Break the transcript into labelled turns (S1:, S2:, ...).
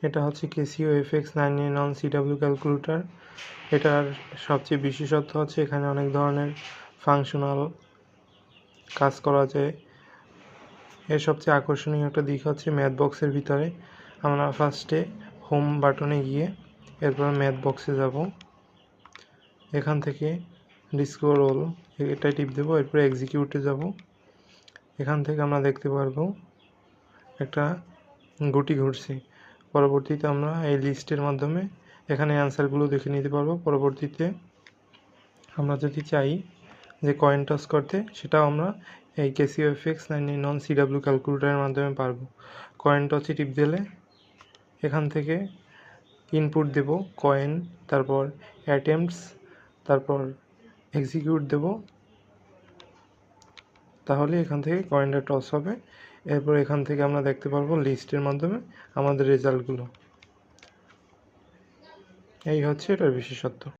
S1: এটা হচ্ছে Casio FX991 CW calculator. এটার সবচেয়ে বিশেষত্ব হচ্ছে এখানে অনেক ধরনের ফাংশনাল কাজ করা যায়। এর সবচেয়ে আকর্ষণীয় একটা দিক হচ্ছে ম্যাথ বক্সের ভিতরে আমরা ফার্স্টে হোম বাটনে গিয়ে এরপর ম্যাথ বক্সে যাব। এখান থেকে ডিসকো রোল এটা টিপ দেবো, এরপরে এক্সিকিউটে যাব। এখান থেকে আমরা দেখতে পারবো একটা গুটি ঘুরছে। পরবর্তীতে আমরা এই লিস্টের মাধ্যমে এখানে অ্যান্সারগুলো দেখে নিতে পারবো। পরবর্তীতে আমরা যদি চাই যে কয়েন টস করতে, সেটাও আমরা এই ক্যাসিও FX991 CW ক্যালকুলেটরের মাধ্যমে পারবো। কয়েন টসে টিপ দিলে এখান থেকে ইনপুট দেব কয়েন, তারপর অ্যাটেম্পটস, তারপর এক্সিকিউট দেব, তাহলে এখান থেকে কয়েনটা টস হবে। এরপর এখান থেকে আমরা দেখতে পারবো লিস্টের মাধ্যমে আমাদের রেজাল্টগুলো। এই হচ্ছে এটার বিশেষত্ব।